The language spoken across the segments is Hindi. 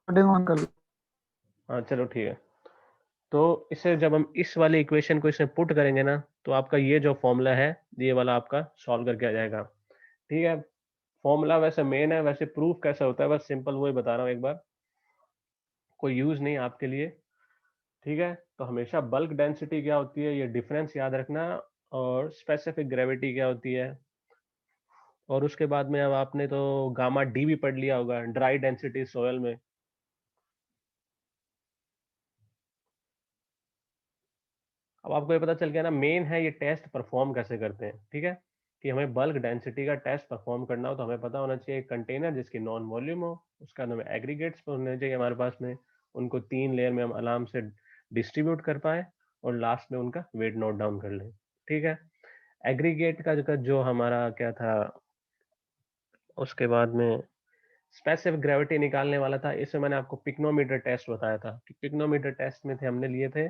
रिकॉर्डिंग ऑन कर लो। हाँ चलो ठीक है। तो इसे जब हम इस वाली इक्वेशन को इसमें पुट करेंगे ना, तो आपका ये जो फॉर्मूला है ये वाला आपका सॉल्व करके आ जाएगा। ठीक है, फॉर्मूला वैसे मेन है, वैसे प्रूफ कैसे होता है बस सिंपल वही बता रहा हूँ एक बार, कोई यूज नहीं आपके लिए। ठीक है, तो हमेशा बल्क डेंसिटी क्या होती है ये डिफरेंस याद रखना, और स्पेसिफिक ग्रेविटी क्या होती है। और उसके बाद में अब आपने तो गामा डी भी पढ़ लिया होगा, ड्राई डेंसिटी सोयल में। अब आपको ये पता चल गया ना, मेन है ये टेस्ट परफॉर्म कैसे करते हैं। ठीक है, कि हमें बल्क डेंसिटी का टेस्ट परफॉर्म करना हो तो हमें पता होना चाहिए कंटेनर जिसकी नॉन वॉल्यूम हो, उसका नाम एग्रीगेट्स होने चाहिए हमारे पास में, उनको 3 लेयर में हम आराम से डिस्ट्रीब्यूट कर पाए, और लास्ट में उनका वेट नोट डाउन कर लें। ठीक है, एग्रीगेट का जो हमारा क्या था, उसके बाद में स्पेसिफिक ग्रेविटी निकालने वाला था। इसमें मैंने आपको पिक्नोमीटर टेस्ट बताया था, कि पिक्नोमीटर टेस्ट में थे हमने लिए थे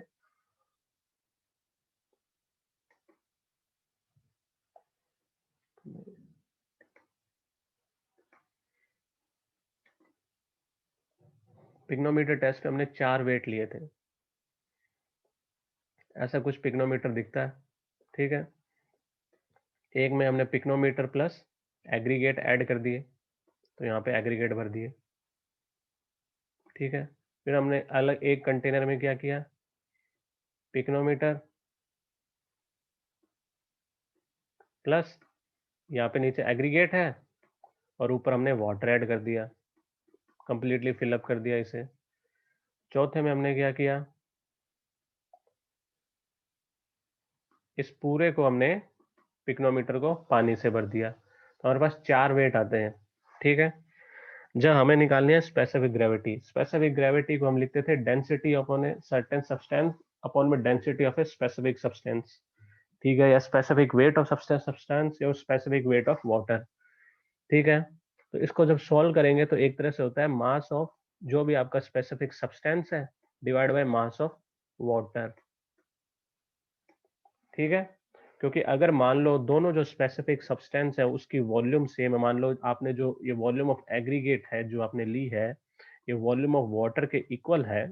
पिग्नोमीटर टेस्ट पे हमने 4 वेट लिए थे। ऐसा कुछ पिग्नोमीटर दिखता है। ठीक है, एक में हमने पिग्नोमीटर प्लस एग्रीगेट ऐड कर दिए, तो यहाँ पे एग्रीगेट भर दिए। ठीक है, फिर हमने अलग एक कंटेनर में क्या किया, पिग्नोमीटर प्लस यहाँ पे नीचे एग्रीगेट है, और ऊपर हमने वाटर ऐड कर दिया, कंप्लीटली फिलअप कर दिया इसे। चौथे में हमने क्या किया, इस पूरे को हमने पिग्नोमीटर को पानी से भर दिया, तो हमारे पास 4 वेट आते हैं। ठीक है, जब हमें निकालनी है स्पेसिफिक ग्रेविटी, स्पेसिफिक ग्रेविटी को हम लिखते थे density upon a certain substance upon में density of a specific substance. ठीक है, या स्पेसिफिक वेट ऑफ सब्सटेंस या स्पेसिफिक वेट ऑफ वाटर। ठीक है, तो इसको जब सॉल्व करेंगे तो एक तरह से होता है मास ऑफ जो भी आपका स्पेसिफिक सब्सटेंस है divide by mass of water. ठीक है, क्योंकि अगर मान लो दोनों जो स्पेसिफिक सब्सटेंस है उसकी वॉल्यूम सेम है, मान लो आपने जो ये वॉल्यूम ऑफ एग्रीगेट है जो आपने ली है ये वॉल्यूम ऑफ वाटर के इक्वल है।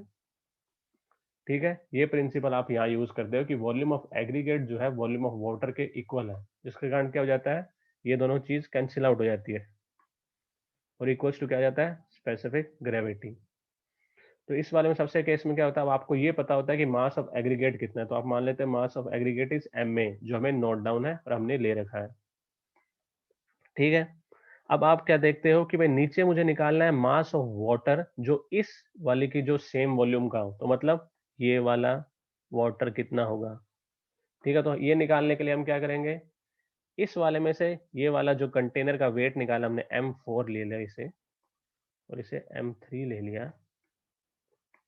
ठीक है, ये प्रिंसिपल आप यहाँ यूज करते हो कि वॉल्यूम ऑफ एग्रीगेट जो है वॉल्यूम ऑफ वाटर के इक्वल है, जिसके कारण क्या हो जाता है, ये दोनों चीज कैंसिल आउट हो जाती है, और इक्वल्स टू क्या आ जाता है, स्पेसिफिक ग्रेविटी। तो इस वाले में सबसे केस में क्या होता है, अब आपको ये पता होता है कि मास ऑफ एग्रीगेट कितना है, तो आप मान लेते हैं mass of aggregate is M A, जो हमें नोट डाउन है और हमने ले रखा है। ठीक है, अब आप क्या देखते हो कि भाई नीचे मुझे निकालना है मास ऑफ वाटर जो इस वाले की जो सेम वॉल्यूम का हो, तो मतलब ये वाला वाटर कितना होगा। ठीक है, तो ये निकालने के लिए हम क्या करेंगे, इस वाले में से ये वाला जो कंटेनर का वेट निकाला हमने M4 ले लिया इसे, और इसे M3 ले लिया,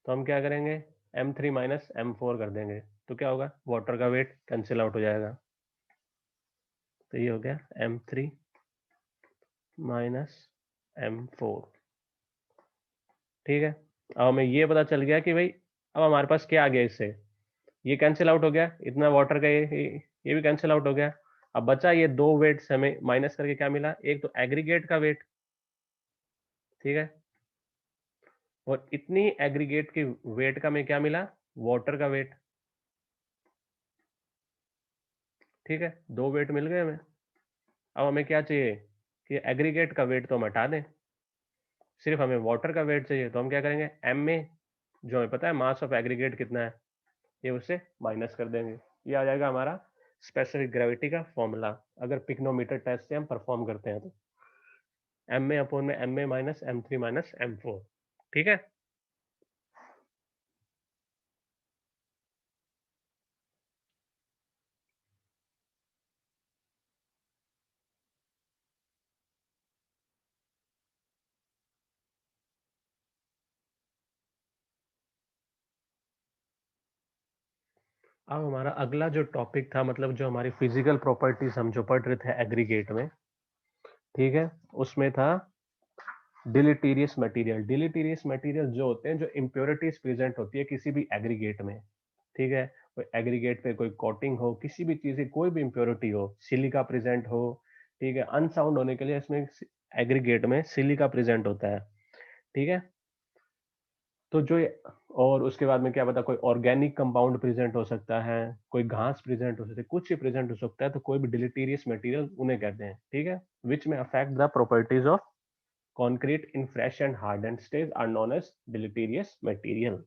तो हम क्या करेंगे, M3 माइनस M4 कर देंगे, तो क्या होगा, वाटर का वेट कैंसिल आउट हो जाएगा, तो ये हो गया M3 माइनस M4। ठीक है, अब हमें ये पता चल गया कि भाई अब हमारे पास क्या आ गया इससे, ये कैंसिल आउट हो गया, इतना वाटर का ये भी कैंसिल आउट हो गया। अब बचा ये 2 वेट्स, हमें माइनस करके क्या मिला, एक तो एग्रीगेट का वेट। ठीक है, और इतनी एग्रीगेट की वेट का हमें क्या मिला, वाटर का वेट। ठीक है, 2 वेट मिल गए हमें। अब हमें क्या चाहिए कि एग्रीगेट का वेट तो हम हटा दें, सिर्फ हमें वाटर का वेट चाहिए, तो हम क्या करेंगे, एम में जो हमें पता है मास ऑफ एग्रीगेट कितना है ये उससे माइनस कर देंगे, ये आ जाएगा हमारा स्पेसिफिक ग्रेविटी का फॉर्मूला, अगर पिक्नोमीटर टेस्ट से हम परफॉर्म करते हैं तो एम ए अपॉन में M A minus M3 minus M4। ठीक है, अब हमारा अगला जो टॉपिक था, मतलब जो हमारी फिजिकल प्रॉपर्टीज हम जो पढ़ रहे थे एग्रीगेट में, ठीक है, उसमें था डिलिटीरियस मटेरियल। डिलिटीरियस मटेरियल जो होते हैं जो इम्प्योरिटीज प्रेजेंट होती है किसी भी एग्रीगेट में। ठीक है, कोई एग्रीगेट पे कोई कोटिंग हो, किसी भी चीज की कोई भी इम्प्योरिटी हो, सिलिका प्रेजेंट हो। ठीक है, अनसाउंड होने के लिए इसमें एग्रीगेट में सिलिका प्रेजेंट होता है। ठीक है, तो जो ये और उसके बाद में क्या पता कोई ऑर्गेनिक कंपाउंड प्रेजेंट हो सकता है, कोई घास प्रेजेंट हो सकती है, कुछ ही प्रेजेंट हो सकता है, तो कोई भी डिलीटीरियस मटेरियल उन्हें कहते हैं, ठीक है, विच में affect the properties of concrete in fresh and hardened stage are known as deleterious material.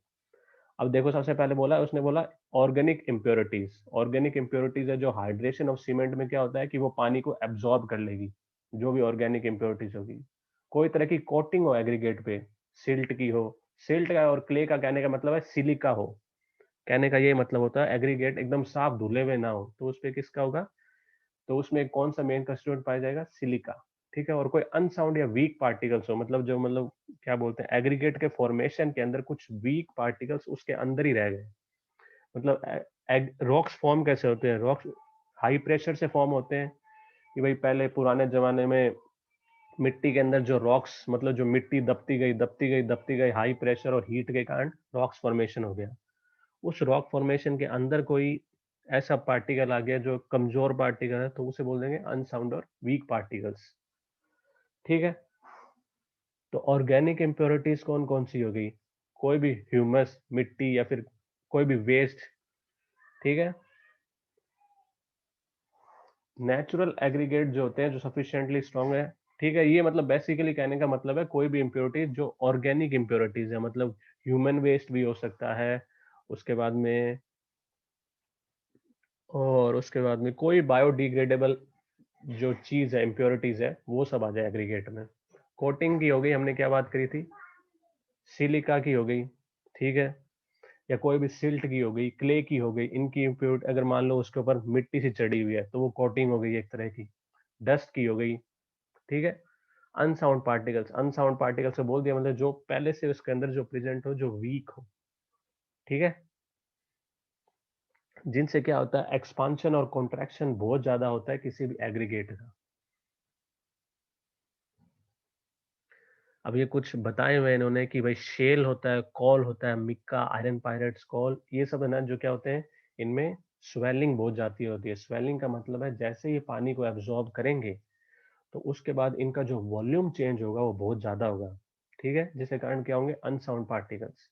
अब देखो सबसे पहले बोला उसने बोला ऑर्गेनिक इम्प्योरिटीज। ऑर्गेनिक इम्प्योरिटीज है जो हाइड्रेशन ऑफ सीमेंट में क्या होता है कि वो पानी को एब्जॉर्ब कर लेगी, जो भी ऑर्गेनिक इम्प्योरिटीज होगी। कोई तरह की कोटिंग हो एग्रीगेट पे, सिल्ट की हो, सिल्ट का और क्ले का कहने का मतलब है सिलिका हो, कहने का ये मतलब होता है एग्रीगेट एकदम साफ धुले हुए ना हो तो उस पे किसका होगा, तो उसमें कौन सा मेन कंस्टिट्यूएंट पाया जाएगा, सिलिका, ठीक है। और कोई अनसाउंड या वीक पार्टिकल्स हो, मतलब जो मतलब क्या बोलते हैं एग्रीगेट के फॉर्मेशन के अंदर कुछ वीक पार्टिकल्स उसके अंदर ही रह गए, मतलब रॉक्स फॉर्म कैसे होते हैं, रॉक्स हाई प्रेशर से फॉर्म होते हैं कि भाई पहले पुराने जमाने में मिट्टी के अंदर जो रॉक्स, मतलब जो मिट्टी दबती गई दबती गई दबती गई हाई प्रेशर और हीट के कारण रॉक्स फॉर्मेशन हो गया। उस रॉक फॉर्मेशन के अंदर कोई ऐसा पार्टिकल आ गया जो कमजोर पार्टिकल है तो उसे बोल देंगे अनसाउंड और वीक पार्टिकल्स, ठीक है। तो ऑर्गेनिक इम्प्योरिटीज कौन कौन सी होगी, कोई भी ह्यूमस मिट्टी या फिर कोई भी वेस्ट, ठीक है। नेचुरल एग्रीगेट जो होते हैं जो सफिशिएंटली स्ट्रांग है, ठीक है, ये मतलब बेसिकली कहने का मतलब है कोई भी इम्प्योरिटीज जो ऑर्गेनिक इम्प्योरिटीज है, मतलब ह्यूमन वेस्ट भी हो सकता है, उसके बाद में और उसके बाद में कोई बायोडिग्रेडेबल जो चीज है इम्प्योरिटीज है वो सब आ जाए एग्रीगेट में। कोटिंग की हो गई, हमने क्या बात करी थी, सिलिका की हो गई, ठीक है, या कोई भी सिल्ट की हो गई, क्ले की हो गई, इनकी इम्प्योरिटी अगर मान लो उसके ऊपर मिट्टी सी चढ़ी हुई है तो वो कोटिंग हो गई एक तरह की, डस्ट की हो गई, ठीक है। अनसाउंड पार्टिकल्स, अनसाउंड पार्टिकल्स से बोल दिया मतलब जो पहले से उसके अंदर जो प्रेजेंट हो जो वीक हो, ठीक है, जिनसे क्या होता है एक्सपांशन और कॉन्ट्रैक्शन बहुत ज्यादा होता है किसी भी एग्रीगेट का। अब ये कुछ बताए हुए इन्होंने कि भाई शेल होता है, कॉल होता है, मिक्का, आयरन पायरेट्स, कॉल, ये सब है ना जो क्या होते हैं, इनमें स्वेलिंग बहुत जाती होती है। स्वेलिंग का मतलब है जैसे ये पानी को एब्जॉर्ब करेंगे तो उसके बाद इनका जो वॉल्यूम चेंज होगा वो बहुत ज्यादा होगा, ठीक है, जिसके कारण क्या होंगे अनसाउंड पार्टिकल्स।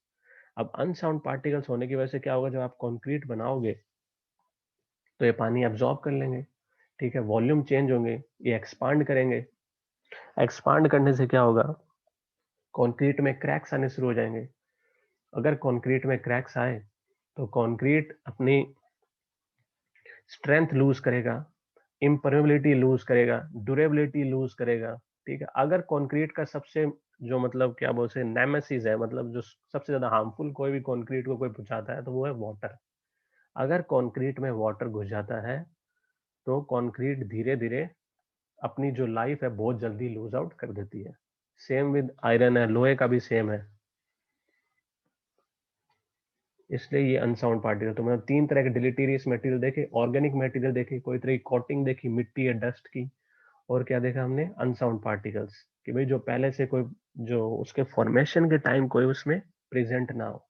अब अनसाउंड पार्टिकल्स होने की वजह से क्या होगा, जब आप कंक्रीट बनाओगे तो ये पानी एब्जॉर्ब कर लेंगे, ठीक है, वॉल्यूम चेंज होंगे, ये एक्सपांड करेंगे, एक्सपांड करने से क्या होगा, कंक्रीट में क्रैक्स आने शुरू हो जाएंगे। अगर कंक्रीट में क्रैक्स आए तो कंक्रीट अपनी स्ट्रेंथ लूज करेगा, इम्परमेबिलिटी लूज करेगा, ड्यूरेबिलिटी लूज करेगा, ठीक है। अगर कंक्रीट का सबसे जो मतलब क्या बोलते हैं नेमेसिस है, मतलब जो सबसे ज्यादा हार्मफुल कोई भी कंक्रीट को कोई पहुंचाता है तो वो है वाटर। अगर कंक्रीट में वाटर घुस जाता है तो कंक्रीट धीरे धीरे अपनी जो लाइफ है बहुत जल्दी लूज आउट कर देती है। सेम विद आयरन है, लोहे का भी सेम है, इसलिए ये अनसाउंड पार्टिकल। तो मतलब तीन तरह के डिलीटीरियस मटेरियल देखे, ऑर्गेनिक मटेरियल देखे, कोई तरह की कोटिंग देखी मिट्टी या डस्ट की, और क्या देखा हमने अनसाउंड पार्टिकल्स कि भाई जो पहले से कोई जो उसके फॉर्मेशन के टाइम कोई उसमें प्रेजेंट ना हो।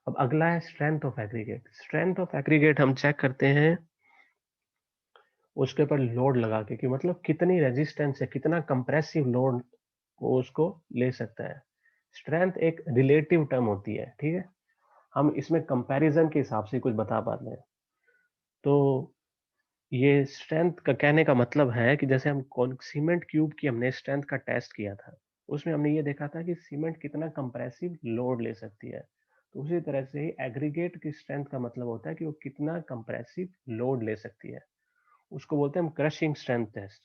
अब अगला है strength of aggregate. Strength of aggregate हम चेक करते हैं उसके ऊपर लोड लगा के कि मतलब कितनी रेजिस्टेंस है, कितना कंप्रेसिव लोड वो उसको ले सकता है। स्ट्रेंथ एक रिलेटिव टर्म होती है, ठीक है, हम इसमें कंपैरिजन के हिसाब से कुछ बता पाते हैं। तो ये स्ट्रेंथ का कहने का मतलब है कि जैसे हम कौन सीमेंट क्यूब की हमने स्ट्रेंथ का टेस्ट किया था, उसमें हमने ये देखा था कि सीमेंट कितना कंप्रेसिव लोड ले सकती है। तो उसी तरह से ही एग्रीगेट की स्ट्रेंथ का मतलब होता है कि वो कितना कंप्रेसिव लोड ले सकती है। उसको बोलते हैं हम क्रशिंग स्ट्रेंथ टेस्ट।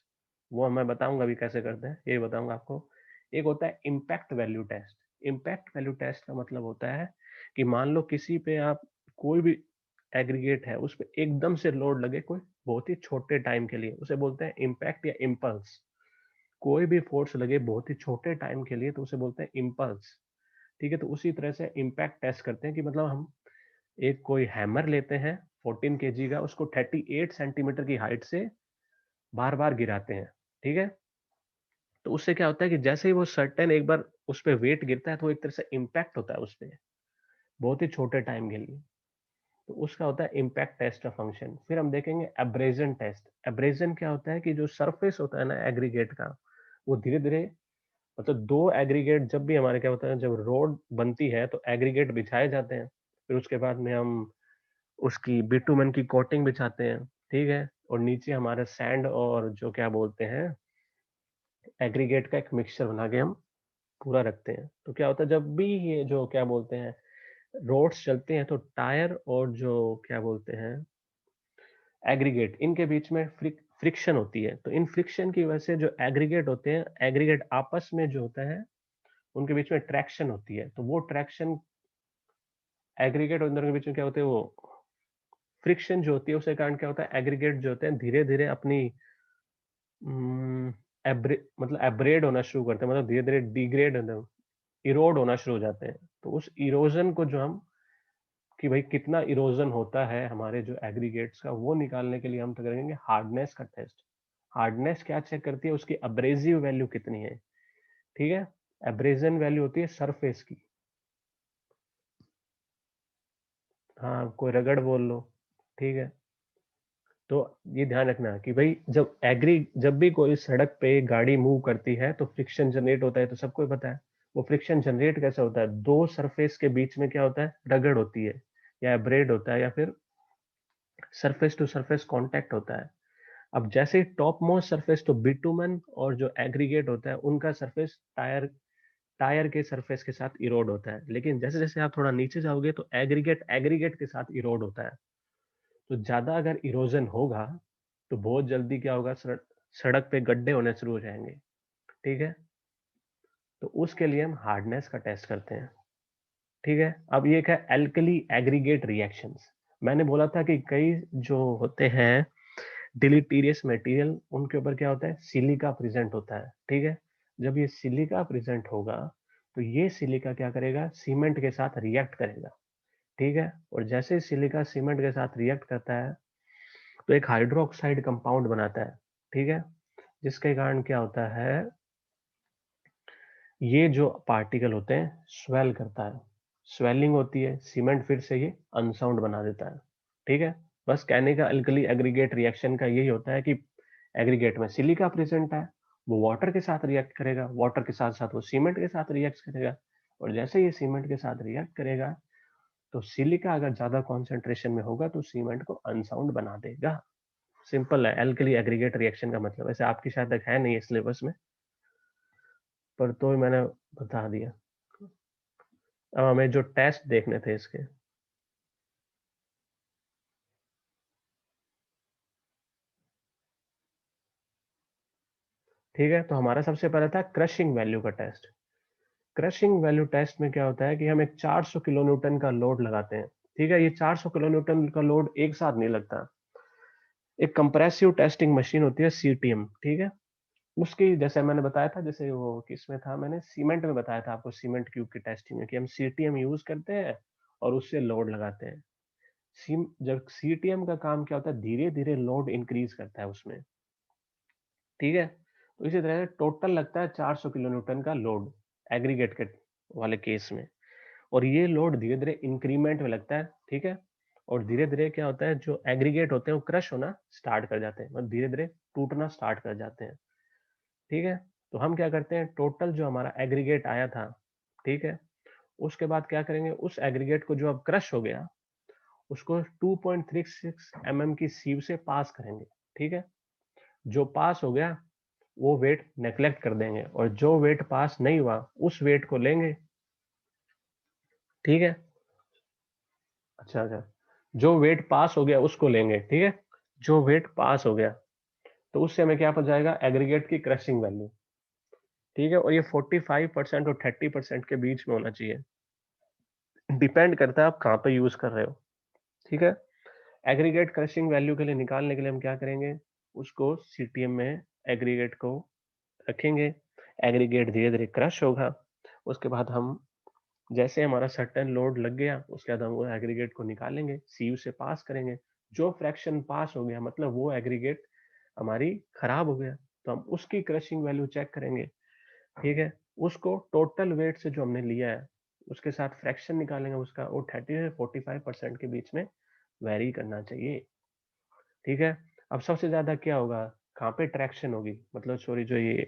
वो मैं बताऊंगा अभी कैसे करते हैं, ये बताऊंगा आपको। एक होता है impact value test. Impact value test का मतलब होता है कि मान लो किसी पे आप कोई भी एग्रीगेट है उस पर एकदम से लोड लगे कोई बहुत ही छोटे टाइम के लिए, उसे बोलते हैं इम्पैक्ट या इम्पल्स। कोई भी फोर्स लगे बहुत ही छोटे टाइम के लिए तो उसे बोलते हैं इम्पल्स, ठीक है। तो उसी तरह से इम्पैक्ट टेस्ट करते हैं कि मतलब हम एक कोई हैमर लेते हैं 14 केजी का, उसको 38 सेंटीमीटर की हाइट से बार बार गिराते हैं, ठीक है। तो उससे क्या होता है कि जैसे ही वो सर्टेन एक बार उस पर वेट गिरता है तो एक तरह से इम्पैक्ट होता है उस पर बहुत ही छोटे टाइम के लिए, तो उसका होता है इम्पैक्ट टेस्ट का फंक्शन। फिर हम देखेंगे एब्रेजन टेस्ट। एब्रेजन क्या होता है कि जो सरफेस होता है ना एग्रीगेट का वो धीरे धीरे मतलब दो एग्रीगेट जब भी हमारे क्या होता है, जब रोड बनती है तो एग्रीगेट बिछाए जाते हैं, फिर उसके बाद में हम उसकी बिटुमेन की कोटिंग बिछाते हैं, ठीक है, और नीचे हमारा सैंड और जो क्या बोलते हैं एग्रीगेट का एक मिक्सचर बना के हम पूरा रखते हैं। तो क्या होता है जब भी ये जो क्या बोलते हैं रोड्स चलते हैं तो टायर और जो क्या बोलते हैं एग्रीगेट इनके बीच में फ्रिक्शन होती है। तो इन फ्रिक्शन की वजह से जो एग्रीगेट होते हैं, एग्रीगेट आपस में जो होता है उनके बीच में ट्रैक्शन होती है। तो वो ट्रैक्शन एग्रीगेट और इनके बीच में क्या होते हैं, वो फ्रिक्शन जो होती है उसके कारण क्या होता है एग्रीगेट जो होते हैं धीरे धीरे अपनी मतलब एब्रेड होना शुरू करते हैं, मतलब धीरे धीरे डिग्रेड इरोड होना शुरू हो जाते हैं। तो उस इरोजन को जो हम कि भाई कितना इरोजन होता है हमारे जो एग्रीगेट्स का, वो निकालने के लिए हम तो करेंगे हार्डनेस का टेस्ट। हार्डनेस क्या चेक करती है, उसकी अब्रेजिव वैल्यू कितनी है, ठीक है। एब्रेजन वैल्यू होती है सरफेस की, हाँ कोई रगड़ बोल लो, ठीक है। तो ये ध्यान रखना कि भाई जब भी कोई सड़क पे गाड़ी मूव करती है तो फ्रिक्शन जनरेट होता है, तो सबको ही पता है। वो फ्रिक्शन जनरेट कैसे होता है, दो सरफेस के बीच में क्या होता है रगड़ होती है, या एब्रेड होता है, या फिर सरफेस टू सरफेस कांटेक्ट होता है। अब जैसे टॉप मोस्ट सरफेस तो बिटुमन और जो एग्रीगेट होता है उनका सरफेस टायर टायर के सरफेस के साथ इरोड होता है। लेकिन जैसे जैसे आप थोड़ा नीचे जाओगे तो एग्रीगेट एग्रीगेट के साथ इरोड होता है। तो ज्यादा अगर इरोजन होगा तो बहुत जल्दी क्या होगा, सड़क पे गड्ढे होने शुरू हो जाएंगे, ठीक है। तो उसके लिए हम हार्डनेस का टेस्ट करते हैं, ठीक है। अब ये क्या एल्कली एग्रीगेट रिएक्शंस, मैंने बोला था कि कई जो होते हैं डिलीटीरियस मटेरियल उनके ऊपर क्या होता है सिलिका प्रेजेंट होता है, ठीक है। जब ये सिलिका प्रेजेंट होगा तो ये सिलिका क्या करेगा, सीमेंट के साथ रिएक्ट करेगा, ठीक है। और जैसे सिलिका सीमेंट के साथ रिएक्ट करता है तो एक हाइड्रोक्साइड कंपाउंड बनाता है, ठीक है। जिसके कारण क्या होता है, ये जो पार्टिकल होते हैं स्वेल करता है, स्वेलिंग होती है, सीमेंट फिर से ये अनसाउंड बना देता है, ठीक है। बस कहने का अल्कली एग्रीगेट रिएक्शन का यही होता है कि एग्रीगेट में सिलिका प्रेजेंट है, वो वाटर के साथ रिएक्ट करेगा, वाटर के साथ साथ वो सीमेंट के साथ रिएक्ट करेगा, और जैसे ये सीमेंट के साथ रिएक्ट करेगा तो सिलिका अगर ज्यादा कॉन्सेंट्रेशन में होगा तो सीमेंट को अनसाउंड बना देगा। सिंपल है एल्कली एग्रीगेट रिएक्शन का मतलब, वैसे आपकी शायद तक है नहीं सिलेबस में, पर तो मैंने बता दिया। अब हमें जो टेस्ट देखने थे इसके, ठीक है। तो हमारा सबसे पहले था क्रशिंग वैल्यू का टेस्ट। क्रशिंग वैल्यू टेस्ट में क्या होता है कि हम एक 400 किलो न्यूटन का लोड लगाते हैं, ठीक है। ये 400 किलो न्यूटन का लोड एक साथ नहीं लगता। एक कंप्रेसिव टेस्टिंग मशीन होती है सीटीएम, ठीक है। उसकी जैसे मैंने बताया था, जैसे वो किसमें था, मैंने सीमेंट में बताया था आपको, सीमेंट क्यूब की टेस्टिंग में कि हम सीटीएम यूज करते हैं और उससे लोड लगाते हैं। सीम जब सीटीएम का काम क्या होता है, धीरे धीरे लोड इंक्रीज करता है उसमें, ठीक है। तो इसी तरह से टोटल लगता है 400 किलो न्यूटन का लोड एग्रीगेट के वाले केस में, और ये लोड धीरे धीरे इंक्रीमेंट में लगता है, ठीक है। और धीरे धीरे क्या होता है, जो एग्रीगेट होते हैं वो क्रश होना स्टार्ट कर जाते हैं, मतलब धीरे धीरे टूटना स्टार्ट कर जाते हैं, ठीक है। तो हम क्या करते हैं, टोटल जो हमारा एग्रीगेट आया था, ठीक है, उसके बाद क्या करेंगे, उस एग्रीगेट को जो अब क्रश हो गया उसको 2.36 mm की सीव से पास करेंगे, ठीक है। जो पास हो गया वो वेट नेग्लेक्ट कर देंगे, और जो वेट पास नहीं हुआ उस वेट को लेंगे, ठीक है। अच्छा अच्छा, जो वेट पास हो गया उसको लेंगे, ठीक है। जो वेट पास हो गया तो उससे हमें क्या पता जाएगा, एग्रीगेट की क्रशिंग वैल्यू, ठीक है। और ये 45% और 30% के बीच में होना चाहिए, डिपेंड करता है आप कहाँ पे यूज कर रहे हो, ठीक है। एग्रीगेट क्रशिंग वैल्यू के लिए निकालने के लिए हम क्या करेंगे, उसको सीटीएम में एग्रीगेट को रखेंगे, एग्रीगेट धीरे धीरे क्रश होगा, उसके बाद हम जैसे हमारा सर्टेन लोड लग गया उसके बाद हम वो एग्रीगेट को निकालेंगे, सीयू से पास करेंगे। जो फ्रैक्शन पास हो गया मतलब वो एग्रीगेट हमारी खराब हो गया, तो हम उसकी क्रशिंग वैल्यू चेक करेंगे, ठीक है। उसको टोटल वेट से जो हमने लिया है उसके साथ फ्रैक्शन निकालेंगे उसका, वो 30 से 45% के बीच में वेरी करना चाहिए, ठीक है। अब सबसे ज्यादा क्या होगा, कहाँ पे ट्रैक्शन होगी, मतलब सॉरी जो ये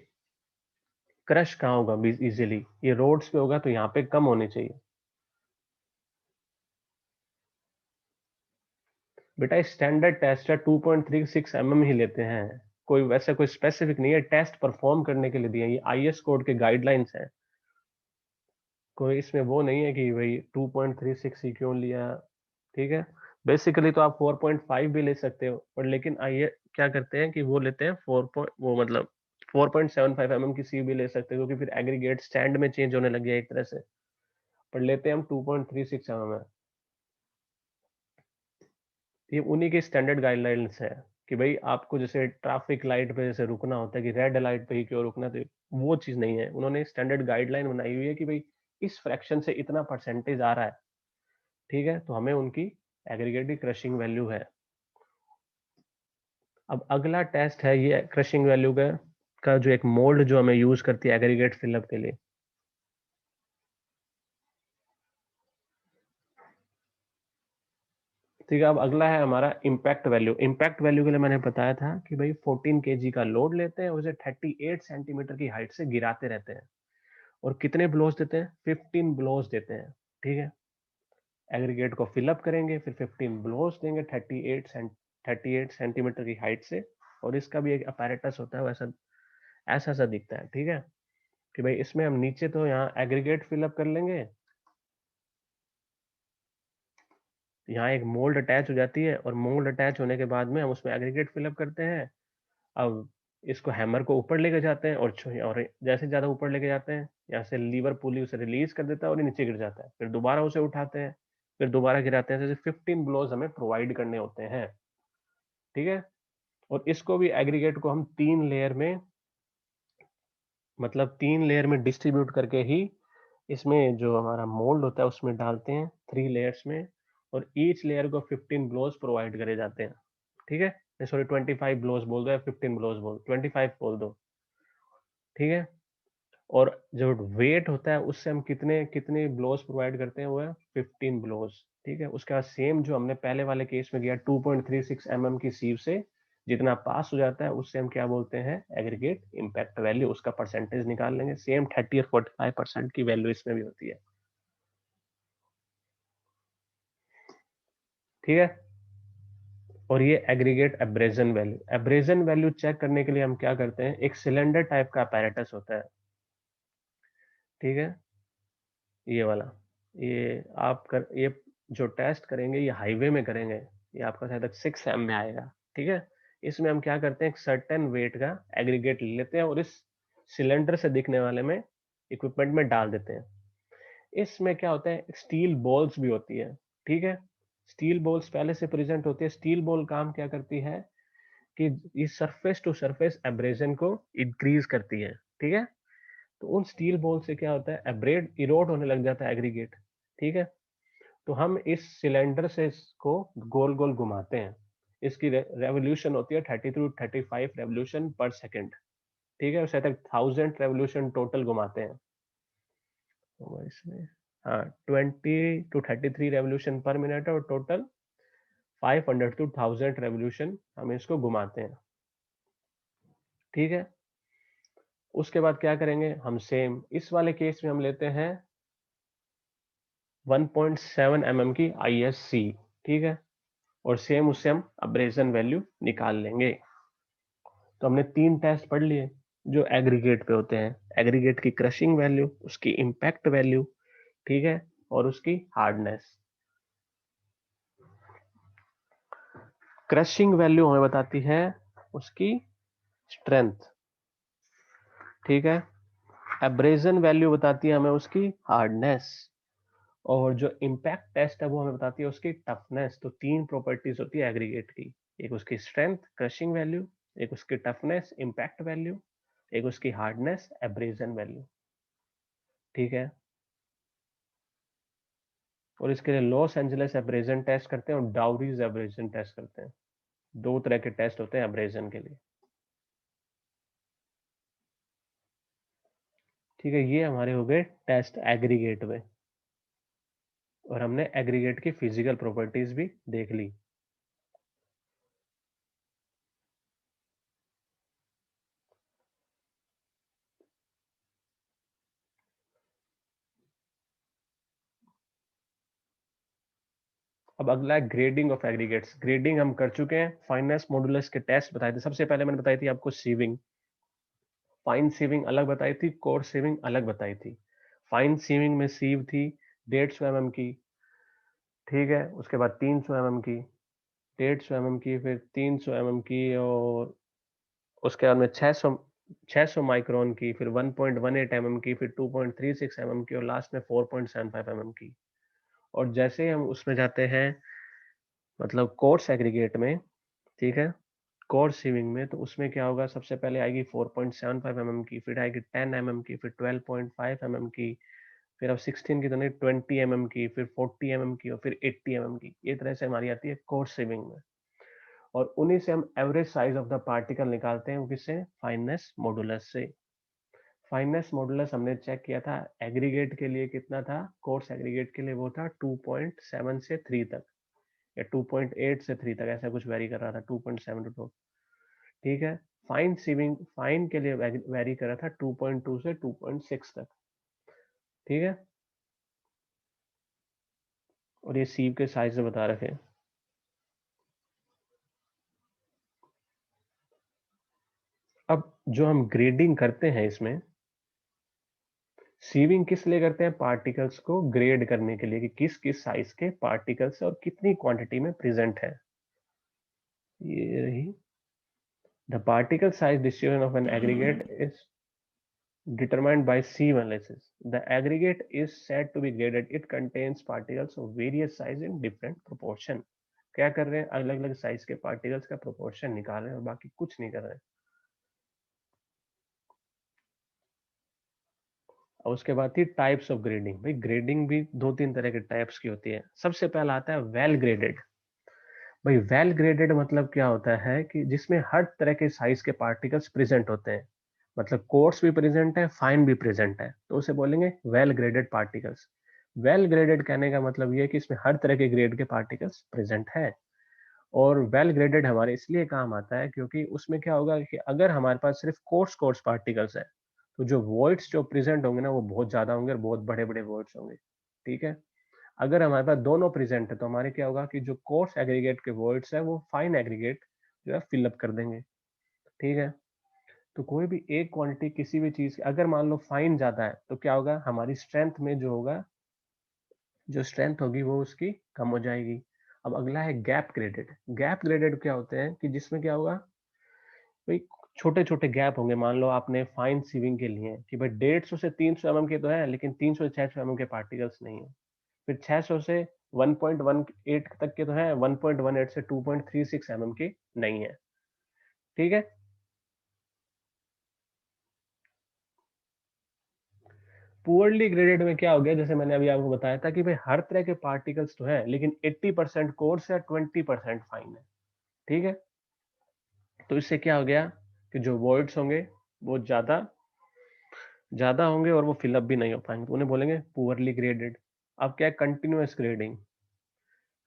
क्रश कहाँ होगा इजीली? ये रोड्स पे होगा तो यहाँ पे कम होनी चाहिए। बेटा स्टैंडर्ड टेस्ट है 2.36 ही लेते हैं, कोई वैसा कोई स्पेसिफिक नहीं है, टेस्ट परफॉर्म करने के लिए दिए हैं, ये आईएस कोड के गाइडलाइंस है, कोई इसमें वो नहीं है कि भाई 2.36 ही क्यों लिया। ठीक है, बेसिकली तो आप 4.5 भी ले सकते हो, पर लेकिन आइए क्या करते हैं कि वो लेते हैं 4 वो मतलब 4.75 की सी भी ले सकते हो, क्योंकि फिर एग्रीगेट स्टैंड में चेंज होने लग गया एक तरह से, पर लेते हैं हम 2.36 है। ये उन्हीं के स्टैंडर्ड गाइडलाइंस है कि भाई आपको जैसे ट्रैफिक लाइट पे जैसे रुकना होता है कि रेड लाइट पे ही क्यों रुकना, तो वो चीज नहीं है, उन्होंने स्टैंडर्ड गाइडलाइन बनाई हुई है कि भाई इस फ्रैक्शन से इतना परसेंटेज आ रहा है, ठीक है, तो हमें उनकी एग्रीगेट क्रशिंग वैल्यू है। अब अगला टेस्ट है ये क्रशिंग वैल्यू का जो एक मोल्ड जो हमें यूज करती है एग्रीगेट फिलअप के लिए। ठीक है, अब अगला है हमारा इम्पैक्ट वैल्यू। इम्पैक्ट वैल्यू के लिए मैंने बताया था कि भाई 14 केजी का लोड लेते हैं, उसे 38 सेंटीमीटर की हाइट से गिराते रहते हैं, और कितने ब्लोज देते हैं? 15 ब्लोज देते हैं। ठीक है, एग्रीगेट को फिलअप करेंगे, फिर 15 ब्लोज देंगे 38 सेंटीमीटर की हाइट से, और इसका भी एक अपैरेटस होता है, वैसा ऐसा सा दिखता है। ठीक है, कि भाई इसमें हम नीचे तो यहाँ एग्रीगेट फिलअप कर लेंगे, यहाँ एक मोल्ड अटैच हो जाती है, और मोल्ड अटैच होने के बाद में हम उसमें एग्रीगेट फिलअप करते हैं। अब इसको हैमर को ऊपर लेके जाते हैं, और जैसे ज्यादा ऊपर लेके जाते हैं, यहाँ से लीवर पुली उसे रिलीज कर देता है और ये नीचे गिर जाता है, फिर दोबारा उसे उठाते हैं, फिर दोबारा गिराते हैं, जैसे 15 ब्लोज हमें प्रोवाइड करने होते हैं। ठीक है, और इसको भी एग्रीगेट को हम 3 लेयर में, मतलब 3 लेयर में डिस्ट्रीब्यूट करके ही इसमें जो हमारा मोल्ड होता है उसमें डालते हैं, 3 लेयर्स में, और ईच लेयर को 15 ब्लोज प्रोवाइड करे जाते हैं। ठीक है, सॉरी 25 ब्लोज बोल दो या 15 ब्लोज बोल, 25 बोल दो। ठीक है, और जो वेट होता है उससे हम कितने कितने ब्लोज प्रोवाइड करते हैं, वो है 15 ब्लोज। ठीक है, उसके बाद सेम जो हमने पहले वाले केस में किया 2.36 की सीव से जितना पास हो जाता है उससे हम क्या बोलते हैं? एग्रीगेट इम्पैक्ट वैल्यू, उसका परसेंटेज निकाल लेंगे। सेम 30 और 45% की वैल्यू इसमें भी होती है। ठीक है, और ये aggregate abrasion value, abrasion value check करने के लिए हम क्या करते हैं, एक सिलेंडर टाइप का अपैरेटस होता है। ठीक है, ये वाला, ये जो टेस्ट करेंगे ये हाईवे में करेंगे, ये आपका शायद 6 में आएगा। ठीक है, इसमें हम क्या करते हैं, एक सर्टेन वेट का एग्रीगेट ले लेते हैं और इस सिलेंडर से दिखने वाले में इक्विपमेंट में डाल देते हैं। इसमें क्या होता है, स्टील बॉल्स भी होती है। ठीक है, स्टील बॉल्स पहले से प्रेजेंट होती है। स्टील बॉल काम क्या करती है कि ये सरफेस टू सरफेस एब्रेजन को इंक्रीज करती है। ठीक है, तो उन स्टील बॉल से क्या होता है, एब्रेड इरोड होने लग जाता है एग्रीगेट। ठीक है, तो हम इस सिलेंडर से इसको गोल गोल घुमाते हैं, इसकी रेवोल्यूशन होती है 30 टू 35 रेवोल्यूशन पर सेकंड। ठीक है, उसे तक 1000 रेवोल्यूशन टोटल घुमाते हैं, तो इसमें हाँ 20 to 33 रेवोल्यूशन पर मिनट है, और टोटल 500 to 1000 रेवोल्यूशन हम इसको घुमाते हैं। ठीक है, उसके बाद क्या करेंगे हम, सेम इस वाले केस में हम लेते हैं 1.7 की ISC। ठीक है, और सेम उससे हम अब्रेजन वैल्यू निकाल लेंगे। तो हमने 3 टेस्ट पढ़ लिए जो एग्रीगेट पे होते हैं, एग्रीगेट की क्रशिंग वैल्यू, उसकी इम्पैक्ट वैल्यू, ठीक है, और उसकी हार्डनेस। क्रशिंग वैल्यू हमें बताती है उसकी स्ट्रेंथ। ठीक है, एब्रेजन वैल्यू बताती है हमें उसकी हार्डनेस, और जो इम्पैक्ट टेस्ट है वो हमें बताती है उसकी टफनेस। तो 3 प्रॉपर्टीज होती है एग्रीगेट की, एक उसकी स्ट्रेंथ क्रशिंग वैल्यू, एक उसकी टफनेस इम्पैक्ट वैल्यू, एक उसकी हार्डनेस एब्रेजन वैल्यू। ठीक है, और इसके लिए लॉस एंजलिस एब्रेजन टेस्ट करते हैं और डाउरीज एब्रेजन टेस्ट करते हैं। 2 तरह के टेस्ट होते हैं एब्रेजन के लिए। ठीक है, ये हमारे हो गए टेस्ट एग्रीगेट में, और हमने एग्रीगेट की फिजिकल प्रॉपर्टीज भी देख ली। अब अगला है ग्रेडिंग ऑफ एग्रीगेट्स। ग्रेडिंग हम कर चुके हैं, फाइननेस मॉडुलस के टेस्ट बताए थे। सबसे पहले मैंने बताई थी आपको सीविंग, फाइन सीविंग अलग बताई थी, कोर्स सीविंग अलग बताई थी। फाइन सीविंग में सीव थी 150 mm की, ठीक है, उसके बाद 300 mm की, 150 mm की, फिर 300 mm की, और उसके बाद में 600 माइक्रोन की, फिर 1.18 mm की, फिर 2.36 mm की, और लास्ट में 4.75 mm की। और जैसे ही हम उसमें जाते हैं मतलब कोर्स एग्रीगेट में, ठीक है, कोर्स सीविंग में, तो उसमें क्या होगा, सबसे पहले आएगी 4.75 mm की, फिर आएगी 10 mm की, फिर 12.5 mm की, फिर अब 16 की तो नहीं 20 mm की, फिर 40 mm की, और फिर 80 mm की। ये तरह से हमारी आती है कोर्स सीविंग में। और उन्हीं से हम average size of the particle निकालते हैं, वो किससे, फाइननेस मॉडुलस से। फाइननेस मॉडुलस हमने चेक किया था एग्रीगेट के लिए कितना था, कोर्स एग्रीगेट के लिए वो था 2.7 से 3 तक, या 2.8 से 3 तक, ऐसा कुछ वेरी कर रहा था, 2.7 टू 2, ठीक है। फाइन सीविंग, फाइन के लिए वेरी कर रहा था 2.2 से 2.6 तक, ठीक है। और ये सीव के साइज से बता रखे। अब जो हम ग्रेडिंग करते हैं इसमें, सीविंग किस लिए करते हैं, पार्टिकल्स को ग्रेड करने के लिए कि किस किस साइज के पार्टिकल्स और कितनी क्वांटिटी में प्रेजेंट है। ये रही, the particle size distribution of an aggregate is determined by sieve analysis. The aggregate is said to be graded. It contains particles of various size in different proportion. क्या कर रहे हैं, अलग अलग साइज के पार्टिकल्स का प्रोपोर्शन निकाल रहे हैं और बाकी कुछ नहीं कर रहे हैं। और उसके बाद थी टाइप्स ऑफ ग्रेडिंग। भाई ग्रेडिंग भी दो तीन तरह के टाइप्स की होती है। सबसे पहला आता है वेल ग्रेडेड। भाई वेल ग्रेडेड मतलब क्या होता है कि जिसमें हर तरह के साइज के पार्टिकल्स प्रेजेंट होते हैं, मतलब कोर्स भी प्रेजेंट है, फाइन भी प्रेजेंट है, तो उसे बोलेंगे well graded particles. Well graded कहने का मतलब ये है कि इसमें हर तरह के ग्रेड के पार्टिकल्स प्रेजेंट है। और वेल ग्रेडेड हमारे इसलिए काम आता है क्योंकि उसमें क्या होगा कि अगर हमारे पास सिर्फ कोर्स कोर्स पार्टिकल्स है, तो जो वॉइड्स जो प्रेजेंट होंगे ना वो बहुत ज्यादा होंगे और बहुत बड़े बड़े वॉइड्स होंगे, ठीक है। अगर हमारे पास दोनों प्रेजेंट है तो हमारे क्या होगा कि जो कोर्स एग्रीगेट के वर्ड्स है वो फाइन एग्रीगेट जो है फिलअप कर देंगे, ठीक है। तो कोई भी एक क्वांटिटी किसी भी चीज की अगर मान लो फाइन ज्यादा है तो क्या होगा, हमारी स्ट्रेंथ में जो होगा, जो स्ट्रेंथ होगी वो उसकी कम हो जाएगी। अब अगला है गैप ग्रेडेड। गैप ग्रेडेड क्या होते हैं कि जिसमें क्या होगा, भाई छोटे छोटे गैप होंगे। मान लो आपने फाइन सीविंग के लिए कि भाई 150 से 300 mm के तो है, लेकिन 300 से 600 mm के पार्टिकल्स नहीं है। फिर 600 से 1.18 तक के तो है, 1.18 से 2.36 mm की नहीं है, ठीक है। पुअरली ग्रेडेड में क्या हो गया, जैसे मैंने अभी आपको बताया था कि भाई हर तरह के पार्टिकल्स तो है लेकिन 80% कोर्स है, 20% फाइन है, ठीक है। तो इससे क्या हो गया कि जो वॉइड्स होंगे वो ज्यादा ज्यादा होंगे और वो फिलअप भी नहीं हो पाएंगे, तो उन्हें बोलेंगे पुअरली ग्रेडेड। अब क्या है कंटिन्यूअस ग्रेडिंग।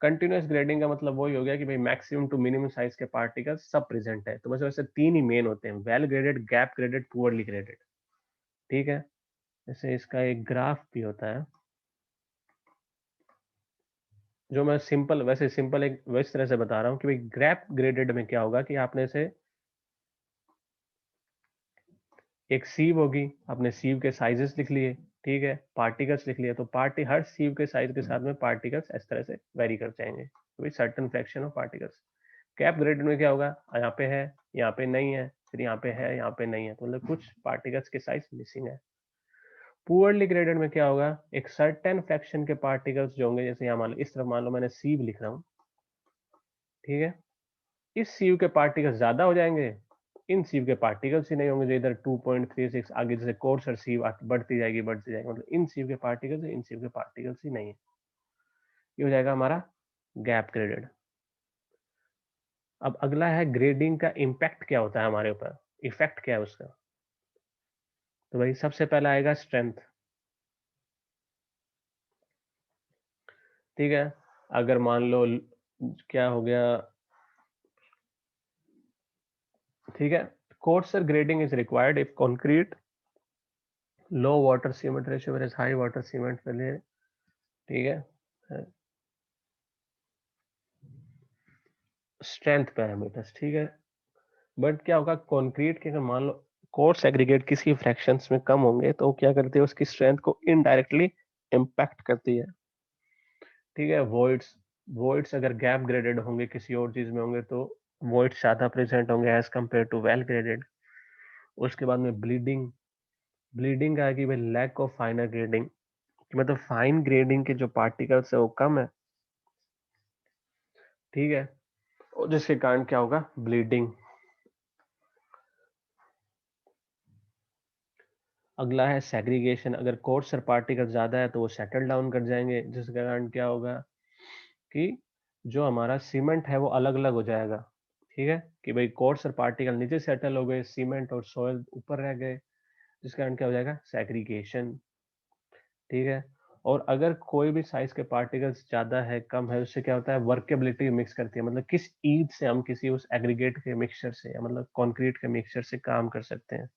कंटिन्यूअस ग्रेडिंग का मतलब वही हो गया कि भाई मैक्सिमम टू मिनिमम साइज के पार्टिकल्स सब प्रेजेंट है। तो बस वैसे तीन ही मेन होते हैं, well graded, gap graded, poorly graded, ठीक है। जैसे इसका एक ग्राफ भी होता है जो मैं सिंपल, वैसे सिंपल एक वैसे तरह से बता रहा हूँ कि भाई गैप ग्रेडेड में क्या होगा कि आपने से एक सीव होगी, आपने सीव के साइजेस लिख लिए, ठीक है, पार्टिकल्स लिख लिए, तो पार्टी हर सीव के साइज के साथ में पार्टिकल्स इस तरह से वेरी कर जाएंगे, तो भाई certain fraction of particles. Cap graded में क्या होगा, यहाँ पे है, यहाँ पे नहीं है, फिर यहाँ पे है, यहाँ पे नहीं है, तो मतलब कुछ पार्टिकल्स के साइज मिसिंग है। पुअरली ग्रेडेड में क्या होगा, एक सर्टेन फ्रैक्शन के पार्टिकल्स जो होंगे, जैसे यहाँ मान लो इस तरफ मान लो मैंने सीव लिख रहा हूँ, ठीक है, इस सीव के पार्टिकल्स ज्यादा हो जाएंगे, इन सीव के पार्टिकल्स ही नहीं होंगे, जो इधर 2.36 आगे जैसे कोर्स और सीव बढ़ती जाएगी, मतलब इन सीव के पार्टिकल्स, इन सीव के पार्टिकल्स ही नहीं है। ये हो जाएगा हमारा गैप ग्रेडेड। अब अगला है ग्रेडिंग का इम्पैक्ट क्या होता है हमारे ऊपर, इफेक्ट क्या है उसका। तो भाई सबसे पहला आएगा स्ट्रेंथ, ठीक है। अगर मान लो क्या हो गया, ठीक है, coarser grading is required if concrete low water cement ratio whereas high water cement के लिए, ठीक है। स्ट्रेंथ पैरामीटर्स, ठीक है। बट क्या होगा कंक्रीट के, अगर मान लो कोर्स एग्रीगेट किसी फ्रैक्शंस में कम होंगे तो वो क्या करती है, उसकी स्ट्रेंथ को इनडायरेक्टली इम्पैक्ट करती है, ठीक है। वॉइड्स, वॉइड्स अगर गैप ग्रेडेड होंगे किसी और चीज में होंगे तो वॉइड्स ज्यादा प्रेजेंट होंगे as compared to well graded. उसके बाद में ब्लीडिंग, ब्लीडिंग आएगी भाई लैक ऑफ फाइनर ग्रेडिंग, मतलब फाइन ग्रेडिंग के जो पार्टिकल्स है वो कम है, ठीक है। और जिसके कारण क्या होगा, ब्लीडिंग। अगला है सेग्रीगेशन, अगर कोर्सर पार्टिकल ज्यादा है तो वो सेटल डाउन कर जाएंगे, जिसके कारण क्या होगा कि जो हमारा सीमेंट है वो अलग अलग हो जाएगा, ठीक है। कि भाई कोर्सर पार्टिकल नीचे सेटल हो गए, सीमेंट और सॉइल ऊपर रह गए, जिस कारण क्या हो जाएगा, सेग्रीगेशन, ठीक है। और अगर कोई भी साइज के पार्टिकल्स ज्यादा है कम है, उससे क्या होता है, वर्केबिलिटी मिक्स करती है, मतलब किस ईज से हम किसी उस एग्रीगेट के मिक्सचर से या मतलब कंक्रीट के मिक्सचर से काम कर सकते हैं।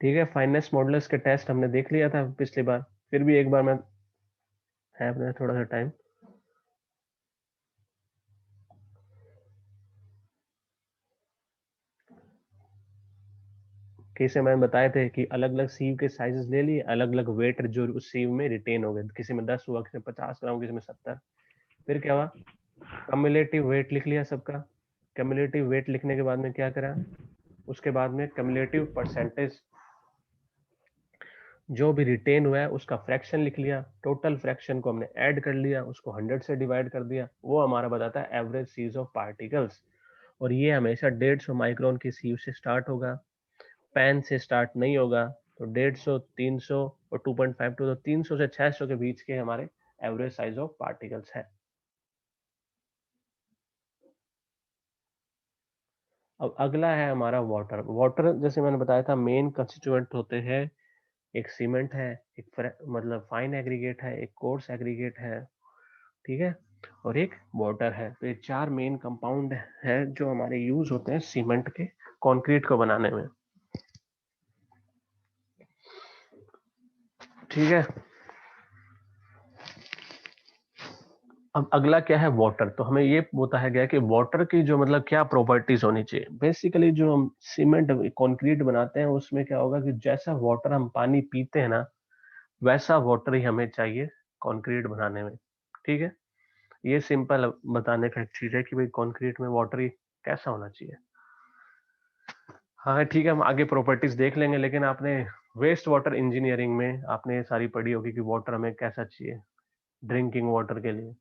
ठीक है, फाइनेस मॉडुलस के टेस्ट हमने देख लिया था पिछली बार, फिर भी एक बार मैं है अपने थोड़ा सा टाइम, कैसे मैंने बताए थे कि अलग अलग सीव के साइजेस ले लिए, अलग अलग वेट जो उस सीव में रिटेन हो गए, किसी में 10 हुआ, किसी में 50 ग्राम, किसी में 70। फिर क्या हुआ, कम्युलेटिव वेट लिख लिया सबका। कम्युलेटिव वेट लिखने के बाद में क्या करा, उसके बाद में कम्युलेटिव परसेंटेज जो भी रिटेन हुआ है उसका फ्रैक्शन लिख लिया, टोटल फ्रैक्शन को हमने ऐड कर लिया, उसको 100 से डिवाइड कर दिया, वो हमारा बताता है एवरेज सीज ऑफ पार्टिकल्स। और ये हमेशा 150 माइक्रोन की सीव से स्टार्ट होगा, पैन से स्टार्ट नहीं होगा। तो 150, 300 और 2.52, तो 300 से 600 के बीच के हमारे एवरेज साइज ऑफ पार्टिकल्स है। अब अगला है हमारा वाटर। वाटर जैसे मैंने बताया था मेन कंस्टिट्यूएंट होते हैं, एक सीमेंट है, एक मतलब फाइन एग्रीगेट है, एक कोर्स एग्रीगेट है, ठीक है, और एक वाटर है। तो ये चार मेन कंपाउंड है जो हमारे यूज होते हैं सीमेंट के कंक्रीट को बनाने में, ठीक है। अब अगला क्या है, वाटर। तो हमें ये बताया गया कि वाटर की जो मतलब क्या प्रॉपर्टीज होनी चाहिए। बेसिकली जो हम सीमेंट कंक्रीट बनाते हैं उसमें क्या होगा कि जैसा वाटर हम पानी पीते हैं ना, वैसा वाटर ही हमें चाहिए कंक्रीट बनाने में, ठीक है। ये सिंपल बताने का एक चीज है कि भाई कंक्रीट में वाटर ही कैसा होना चाहिए। हाँ ठीक है, हम आगे प्रॉपर्टीज देख लेंगे, लेकिन आपने वेस्ट वाटर इंजीनियरिंग में आपने ये सारी पढ़ी होगी कि वाटर हमें कैसा चाहिए ड्रिंकिंग वाटर के लिए,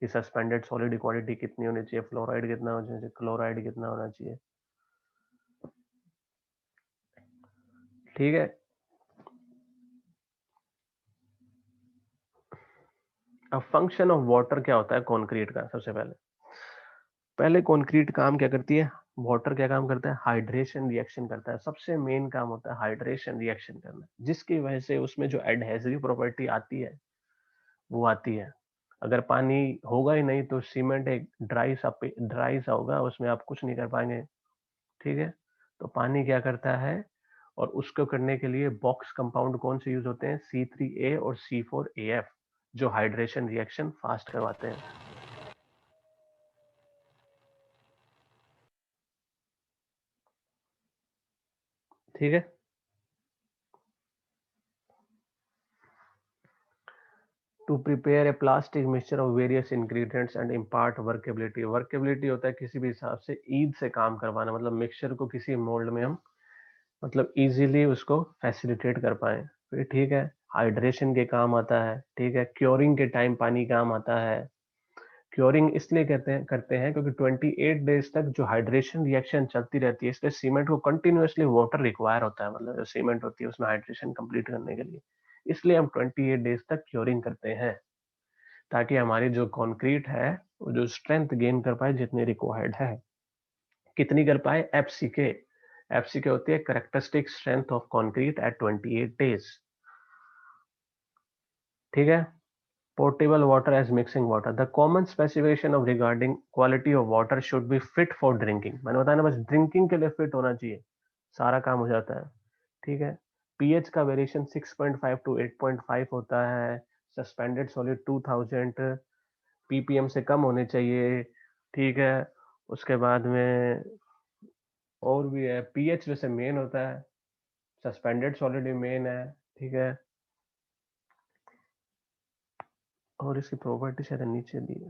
कि सस्पेंडेड सॉलिड क्वालिटी कितनी होनी चाहिए, फ्लोराइड कितना होना चाहिए, क्लोराइड कितना होना चाहिए, ठीक है। अब फंक्शन ऑफ वाटर क्या होता है कंक्रीट का, सबसे पहले पहले कंक्रीट काम क्या करती है, वाटर क्या काम करता है, हाइड्रेशन रिएक्शन करता है। सबसे मेन काम होता है हाइड्रेशन रिएक्शन करना, जिसकी वजह से उसमें जो एडहेसिव प्रॉपर्टी आती है वो आती है। अगर पानी होगा ही नहीं तो सीमेंट एक ड्राई सा होगा, उसमें आप कुछ नहीं कर पाएंगे, ठीक है। तो पानी क्या करता है, और उसको करने के लिए बॉक्स कंपाउंड कौन से यूज होते हैं, C3A और C4AF, जो हाइड्रेशन रिएक्शन फास्ट करवाते हैं, ठीक है। To prepare a plastic mixture of various ingredients and impart workability. Workability होता है किसी भी हिसाब से ईद से काम करवाना, मतलब मिक्सचर को किसी मोल्ड में हम मतलब इजीली उसको फैसिलिटेट कर पाए, फिर ठीक है। हाइड्रेशन के काम आता है, ठीक है। क्योरिंग के टाइम पानी काम आता है। क्योरिंग इसलिए करते हैं क्योंकि 28 डेज तक जो हाइड्रेशन रिएक्शन चलती रहती है, इसलिए सीमेंट को कंटिन्यूअसली वाटर रिक्वायर होता है, मतलब जो सीमेंट होती है उसमें हाइड्रेशन कंप्लीट करने के लिए, इसलिए हम 28 डेज तक क्योरिंग करते हैं, ताकि हमारी जो कंक्रीट है वो जो स्ट्रेंथ गेन कर पाए जितनी रिक्वायर्ड है। कितनी कर पाए, एफसीके। एफसीके होती है characteristic strength of concrete at 28 days. ठीक है। Portable water as mixing water, the common specification of regarding quality of water should be fit for drinking, मैंने बताया ना, बस ड्रिंकिंग के लिए फिट होना चाहिए, सारा काम हो जाता है। ठीक है। पीएच का वेरिएशन 6.5 टू 8.5 होता है। सस्पेंडेड सॉलिड 2000 पीपीएम से कम होने चाहिए। ठीक है। उसके बाद में और भी है, पीएच वैसे मेन होता है, सस्पेंडेड सॉलिड भी मेन है। ठीक है। और इसकी प्रॉपर्टी शायद नीचे दी है।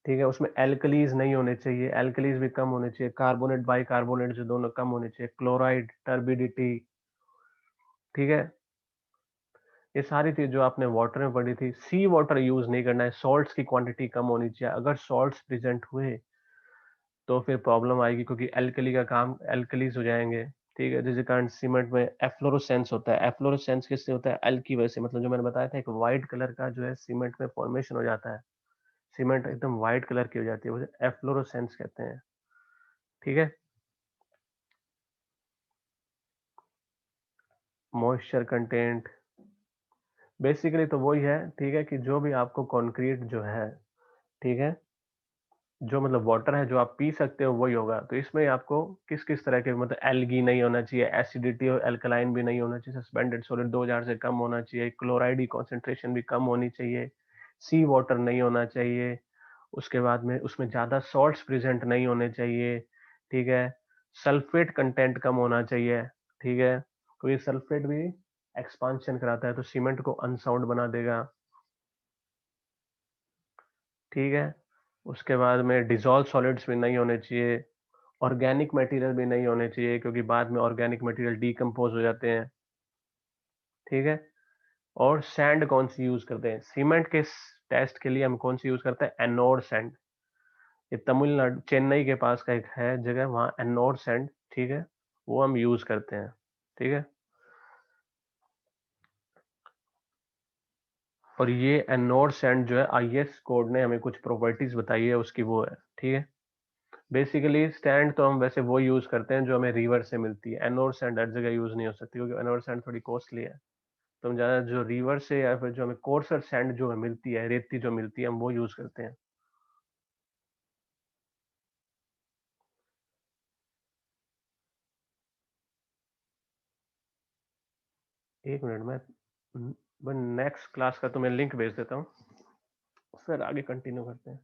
ठीक है। उसमें एल्कलीज नहीं होने चाहिए, एल्कलीज भी कम होने चाहिए, कार्बोनेट बाई कार्बोनेट जो दोनों कम होने चाहिए, क्लोराइड, टर्बिडिटी। ठीक है। ये सारी चीज जो आपने वाटर में पढ़ी थी। सी वाटर यूज नहीं करना है, सॉल्ट्स की क्वांटिटी कम होनी चाहिए, अगर सॉल्ट्स प्रेजेंट हुए तो फिर प्रॉब्लम आएगी, क्योंकि एल्कली का काम, एल्कलीज हो जाएंगे। ठीक है। जिस कारण सीमेंट में एफ्लोरोसेंस होता है, एफ्लोरोसेंस किससे होता है, एल की वजह से, मतलब जो मैंने बताया था, एक व्हाइट कलर का जो है सीमेंट में फॉर्मेशन हो जाता है, सीमेंट एकदम व्हाइट कलर की हो जाती है, उसे एफ्लोरोसेंस कहते हैं। ठीक है। मॉइस्चर कंटेंट, बेसिकली तो वही है। ठीक है, कि जो भी आपको कंक्रीट जो है, ठीक है, जो मतलब वाटर है जो आप पी सकते हो वही होगा। तो इसमें आपको किस किस तरह के, मतलब एल्गी नहीं होना चाहिए, एसिडिटी और एल्कलाइन भी नहीं होना चाहिए, सस्पेंडेड सॉलिड 2000 से कम होना चाहिए, क्लोराइड की कॉन्सेंट्रेशन भी कम होनी चाहिए, सी वाटर नहीं होना चाहिए, उसके बाद में उसमें ज्यादा सॉल्ट्स प्रेजेंट नहीं होने चाहिए। ठीक है। सल्फेट कंटेंट कम होना चाहिए। ठीक है। तो ये सल्फेट भी एक्सपांशन कराता है, तो सीमेंट को अनसाउंड बना देगा। ठीक है। उसके बाद में डिजॉल्व सॉलिड्स भी नहीं होने चाहिए, ऑर्गेनिक मटेरियल भी नहीं होने चाहिए, क्योंकि बाद में ऑर्गेनिक मटेरियल डिकम्पोज हो जाते हैं। ठीक है। और सैंड कौन सी यूज करते हैं सीमेंट के टेस्ट के लिए, हम कौन सी यूज करते हैं, एनोर सैंड। ये तमिलनाडु, चेन्नई के पास का एक है जगह, वहाँ एनोर सैंड, ठीक है, वो हम यूज करते हैं। ठीक है। और ये एनोर सैंड जो है, आईएस कोड ने हमें कुछ प्रॉपर्टीज बताई है उसकी, वो है। ठीक है। बेसिकली स्टैंड तो हम वैसे वो यूज करते हैं जो हमें रिवर से मिलती है, एनोर सैंड हर जगह यूज नहीं हो सकती, क्योंकि एनोर सैंड थोड़ी कॉस्टली है। तो हम ज्यादा जो रिवर से या फिर जो हमें कोर्सर सैंड जो हमें मिलती है, रेती जो मिलती है, हम वो यूज करते हैं। 1 मिनट में, मैं नेक्स्ट क्लास का तुम्हें लिंक भेज देता हूँ, फिर आगे कंटिन्यू करते हैं।